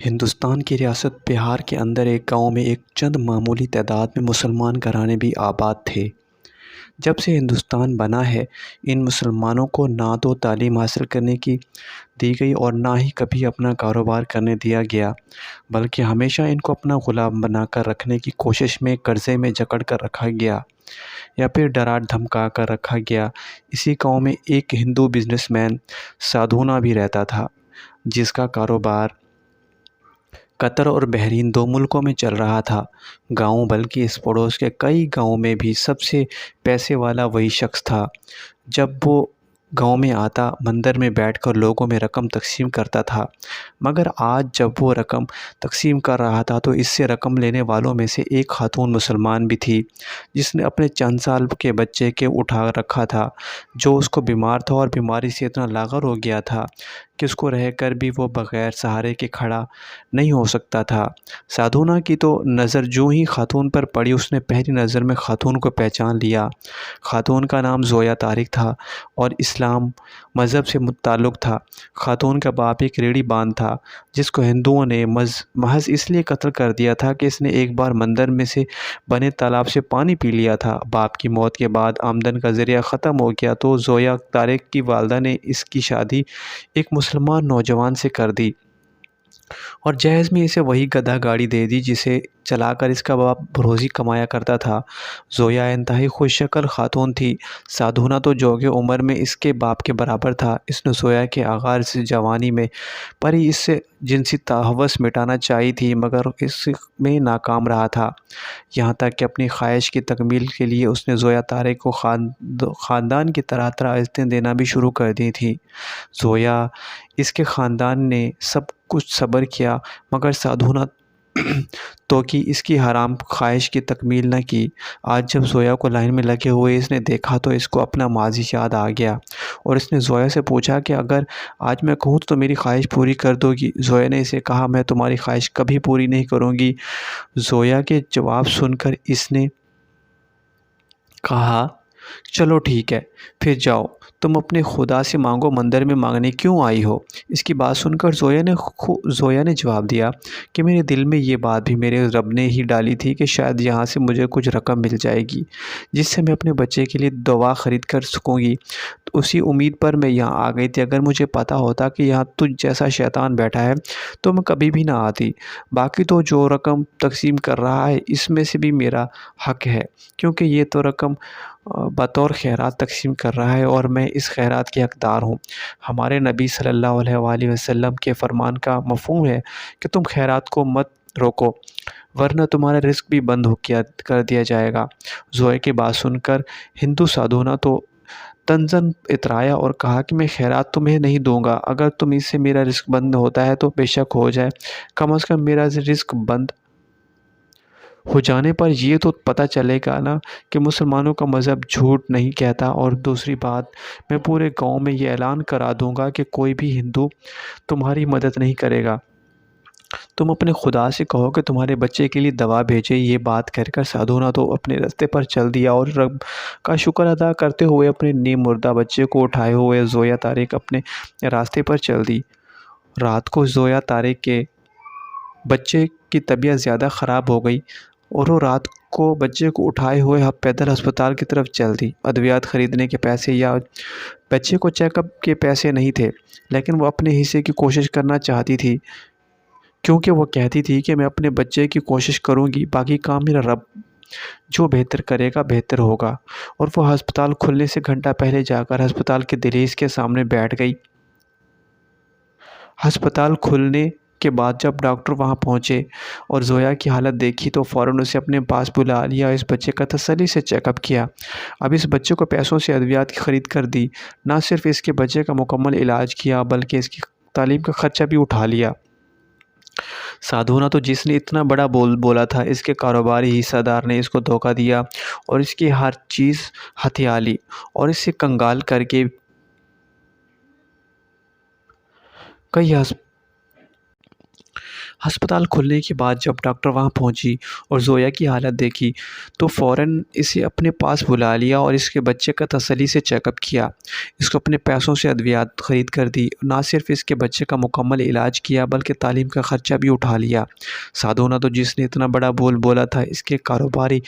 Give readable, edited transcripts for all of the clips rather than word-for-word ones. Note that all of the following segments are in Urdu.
ہندوستان کی ریاست بہار کے اندر ایک گاؤں میں ایک چند معمولی تعداد میں مسلمان گھرانے بھی آباد تھے۔ جب سے ہندوستان بنا ہے، ان مسلمانوں کو نہ تو تعلیم حاصل کرنے کی دی گئی اور نہ ہی کبھی اپنا کاروبار کرنے دیا گیا، بلکہ ہمیشہ ان کو اپنا غلام بنا کر رکھنے کی کوشش میں قرضے میں جکڑ کر رکھا گیا یا پھر ڈرا دھمکا کر رکھا گیا۔ اسی گاؤں میں ایک ہندو بزنس مین سادھونا بھی رہتا تھا، جس کا کاروبار قطر اور بحرین دو ملکوں میں چل رہا تھا۔ گاؤں بلکہ اس پڑوس کے کئی گاؤں میں بھی سب سے پیسے والا وہی شخص تھا۔ جب وہ گاؤں میں آتا، مندر میں بیٹھ کر لوگوں میں رقم تقسیم کرتا تھا، مگر آج جب وہ رقم تقسیم کر رہا تھا تو اس سے رقم لینے والوں میں سے ایک خاتون مسلمان بھی تھی، جس نے اپنے چند سال کے بچے کے اٹھا رکھا تھا، جو اس کو بیمار تھا اور بیماری سے اتنا لاغر ہو گیا تھا کہ اس کو رہ کر بھی وہ بغیر سہارے کے کھڑا نہیں ہو سکتا تھا۔ سادھونا کی تو نظر جو ہی خاتون پر پڑی، اس نے پہلی نظر میں خاتون کو پہچان لیا۔ خاتون کا نام زویا طارق تھا اور اسلام مذہب سے متعلق تھا۔ خاتون کا باپ ایک ریڑھی باندھ تھا، جس کو ہندوؤں نے محض اس لیے قتل کر دیا تھا کہ اس نے ایک بار مندر میں سے بنے تالاب سے پانی پی لیا تھا۔ باپ کی موت کے بعد آمدن کا ذریعہ ختم ہو گیا تو زویا طارق کی والدہ نے اس کی شادی ایک مسلمان نوجوان سے کر دی اور جہیز میں اسے وہی گدھا گاڑی دے دی جسے چلا کر اس کا باپ روزی کمایا کرتا تھا۔ زویا انتہائی خوش شکل خاتون تھی۔ سادھونا تو جو کہ عمر میں اس کے باپ کے برابر تھا، اس نے زویا کے آغاز سے جوانی میں پر ہی اس سے جنسی ہوس مٹانا چاہی تھی، مگر اس میں ناکام رہا تھا۔ یہاں تک کہ اپنی خواہش کی تکمیل کے لیے اس نے زویا طارق کو خاندان کی طرح عزتیں دینا بھی شروع کر دی تھی۔ زویا اس کے خاندان نے سب کچھ صبر کیا، مگر سادھونا تو کی اس کی حرام خواہش کی تکمیل نہ کی۔ آج جب زویا کو لائن میں لگے ہوئے اس نے دیکھا تو اس کو اپنا ماضی یاد آ گیا اور اس نے زویا سے پوچھا کہ اگر آج میں کہوں تو میری خواہش پوری کر دو گی؟ زویا نے اسے کہا، میں تمہاری خواہش کبھی پوری نہیں کروں گی۔ زویا کے جواب سن کر اس نے کہا، چلو ٹھیک ہے، پھر جاؤ، تم اپنے خدا سے مانگو، مندر میں مانگنے کیوں آئی ہو؟ اس کی بات سن کر زویا نے جواب دیا کہ میرے دل میں یہ بات بھی میرے رب نے ہی ڈالی تھی کہ شاید یہاں سے مجھے کچھ رقم مل جائے گی جس سے میں اپنے بچے کے لیے دوا خرید کر سکوں گی۔ تو اسی امید پر میں یہاں آ گئی تھی۔ اگر مجھے پتا ہوتا کہ یہاں تجھ جیسا شیطان بیٹھا ہے تو میں کبھی بھی نہ آتی۔ باقی تو جو رقم تقسیم کر رہا ہے اس میں سے بھی میرا حق ہے، کیونکہ یہ تو رقم بطور خیرات تقسیم کر رہا ہے اور میں اس خیرات کی حقدار ہوں۔ ہمارے نبی صلی اللہ علیہ وآلہ وسلم کے فرمان کا مفہوم ہے کہ تم خیرات کو مت روکو، ورنہ تمہارا رزق بھی بند کر دیا جائے گا۔ زویا کی بات سن کر ہندو سادھونا تو تنزن اترایا اور کہا کہ میں خیرات تمہیں نہیں دوں گا، اگر تم اس سے میرا رزق بند ہوتا ہے تو بے شک ہو جائے، کم از کم میرا رزق بند ہو جانے پر یہ تو پتہ چلے گا نا کہ مسلمانوں کا مذہب جھوٹ نہیں کہتا۔ اور دوسری بات، میں پورے گاؤں میں یہ اعلان کرا دوں گا کہ کوئی بھی ہندو تمہاری مدد نہیں کرے گا۔ تم اپنے خدا سے کہو کہ تمہارے بچے کے لیے دوا بھیجے۔ یہ بات کہہ کر سادھونا تو اپنے راستے پر چل دیا اور رب کا شکر ادا کرتے ہوئے اپنے نیم مردہ بچے کو اٹھائے ہوئے زویا طارق اپنے راستے پر چل دی۔ رات کو زویا طارق کے بچے کی طبیعت زیادہ خراب ہو گئی اور وہ رات کو بچے کو اٹھائے ہوئے پیدل ہسپتال کی طرف چل دی۔ ادویات خریدنے کے پیسے یا بچے کو چیک اپ کے پیسے نہیں تھے، لیکن وہ اپنے حصے کی کوشش کرنا چاہتی تھی، کیونکہ وہ کہتی تھی کہ میں اپنے بچے کی کوشش کروں گی، باقی کام میرا رب جو بہتر کرے گا بہتر ہوگا۔ اور وہ ہسپتال کھلنے سے گھنٹہ پہلے جا کر ہسپتال کے دہلیز کے سامنے بیٹھ گئی۔ ہسپتال کھلنے کے بعد جب ڈاکٹر وہاں پہنچے اور زویا کی حالت دیکھی تو فوراً اسے اپنے پاس بلا لیا اور اس بچے کا تسلی سے چیک اپ کیا۔ اب اس بچے کو پیسوں سے ادویات کی خرید کر دی، نہ صرف اس کے بچے کا مکمل علاج کیا بلکہ اس کی تعلیم کا خرچہ بھی اٹھا لیا۔ سادھونا تو جس نے اتنا بڑا بولا تھا، اس کے کاروباری حصہ دار نے اس کو دھوکہ دیا اور اس کی ہر چیز ہتھیا لی اور اس سے کنگال کر کے ہسپتال کھلنے کے بعد جب ڈاکٹر وہاں پہنچی اور زویا کی حالت دیکھی تو فوراً اسے اپنے پاس بلا لیا اور اس کے بچے کا تسلی سے چیک اپ کیا۔ اس کو اپنے پیسوں سے ادویات خرید کر دی۔ نہ صرف اس کے بچے کا مکمل علاج کیا بلکہ تعلیم کا خرچہ بھی اٹھا لیا۔ سادھونا تو جس نے اتنا بڑا بول بولا تھا، اس کے کاروباری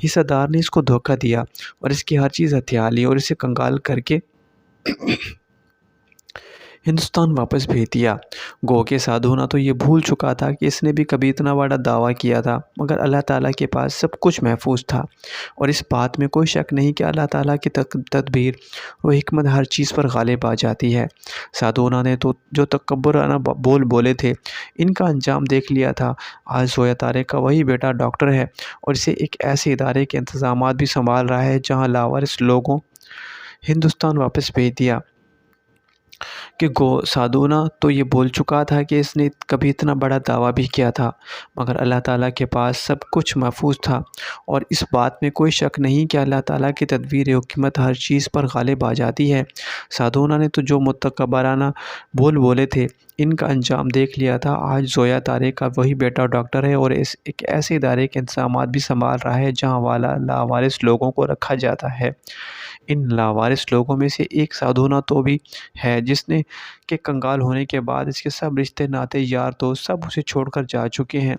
حصہ دار نے اس کو دھوکہ دیا اور اس کی ہر چیز ہتھیار لی اور اسے کنگال کر کے ہندوستان واپس بھیج دیا۔ گو کہ سادھونا تو یہ بھول چکا تھا کہ اس نے بھی کبھی اتنا بڑا دعویٰ کیا تھا، مگر اللہ تعالیٰ کے پاس سب کچھ محفوظ تھا، اور اس بات میں کوئی شک نہیں کہ اللہ تعالیٰ کی تدبیر و حکمت ہر چیز پر غالب آ جاتی ہے۔ سادھونا نے تو جو تکبرانہ بول بولے تھے، ان کا انجام دیکھ لیا تھا۔ آج زویا طارق کا وہی بیٹا ڈاکٹر ہے اور اسے ایک ایسے ادارے کے انتظامات بھی سنبھال رہا ہے جہاں لاوارث لوگوں ہندوستان واپس بھیج دیا۔ کہ سادھونا تو یہ بول چکا تھا کہ اس نے کبھی اتنا بڑا دعویٰ بھی کیا تھا، مگر اللہ تعالیٰ کے پاس سب کچھ محفوظ تھا، اور اس بات میں کوئی شک نہیں کہ اللہ تعالیٰ کی تدبیر و حکمت ہر چیز پر غالب آ جاتی ہے۔ سادھونا نے تو جو متکبرانہ بول بولے تھے، ان کا انجام دیکھ لیا تھا۔ آج زویا طارق کا وہی بیٹا ڈاکٹر ہے اور ایک ایسے ادارے کے انتظامات بھی سنبھال رہا ہے جہاں لاوارث لوگوں کو رکھا جاتا ہے۔ ان لاوارث لوگوں میں سے ایک سادھونا تو بھی ہے جس نے کہ کنگال ہونے کے بعد اس کے سب رشتے ناتے یار دوست سب اسے چھوڑ کر جا چکے ہیں۔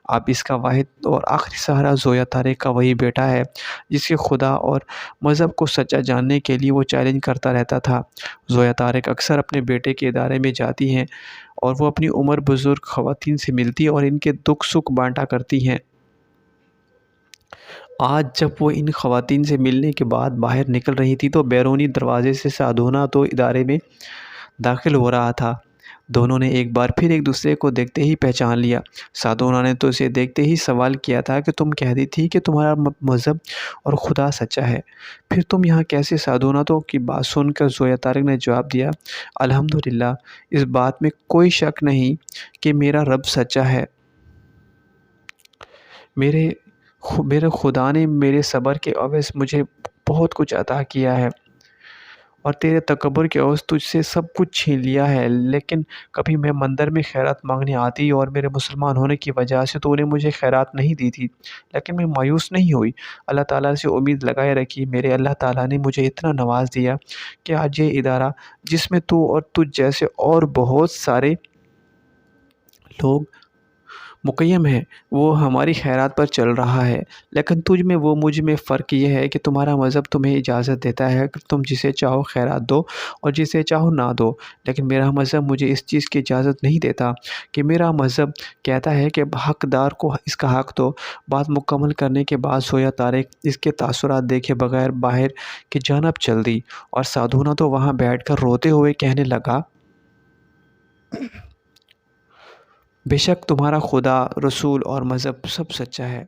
اب اس کا واحد اور آخری سہارا زویا طارق کا وہی بیٹا ہے جس کے خدا اور مذہب کو سچا جاننے کے لیے وہ چیلنج کرتا رہتا تھا۔ زویا طارق اکثر اپنے بیٹے کے ادارے میں جاتی ہیں اور وہ اپنی عمر بزرگ خواتین سے ملتی اور ان کے دکھ سکھ بانٹا کرتی ہیں۔ آج جب وہ ان خواتین سے ملنے کے بعد باہر نکل رہی تھی تو بیرونی دروازے سے سادھونا تو ادارے میں داخل ہو رہا تھا۔ دونوں نے ایک بار پھر ایک دوسرے کو دیکھتے ہی پہچان لیا۔ سادھونا نے تو اسے دیکھتے ہی سوال کیا تھا کہ تم کہتی تھی کہ تمہارا مذہب اور خدا سچا ہے، پھر تم یہاں کیسے؟ سادھونا تو کی بات سن کر زویا طارق نے جواب دیا، الحمدللہ، اس بات میں کوئی شک نہیں کہ میرا رب سچا ہے۔ میرے خدا نے میرے صبر کے عوض مجھے بہت کچھ عطا کیا ہے، اور تیرے تکبر کے عوض تجھ سے سب کچھ چھین لیا ہے، لیکن کبھی میں مندر میں خیرات مانگنے آتی اور میرے مسلمان ہونے کی وجہ سے تو نے مجھے خیرات نہیں دی تھی، لیکن میں مایوس نہیں ہوئی، اللہ تعالیٰ سے امید لگائے رکھی۔ میرے اللہ تعالیٰ نے مجھے اتنا نواز دیا کہ آج یہ ادارہ جس میں تو اور تجھ جیسے اور بہت سارے لوگ مقیم ہے، وہ ہماری خیرات پر چل رہا ہے، لیکن تجھ میں وہ مجھ میں فرق یہ ہے کہ تمہارا مذہب تمہیں اجازت دیتا ہے کہ تم جسے چاہو خیرات دو اور جسے چاہو نہ دو، لیکن میرا مذہب مجھے اس چیز کی اجازت نہیں دیتا کہ میرا مذہب کہتا ہے کہ حقدار کو اس کا حق دو۔ بات مکمل کرنے کے بعد زویا طارق اس کے تاثرات دیکھے بغیر باہر کی جانب چل دی، اور سادھونا تو وہاں بیٹھ کر روتے ہوئے کہنے لگا، بے شک تمہارا خدا، رسول اور مذہب سب سچا ہے۔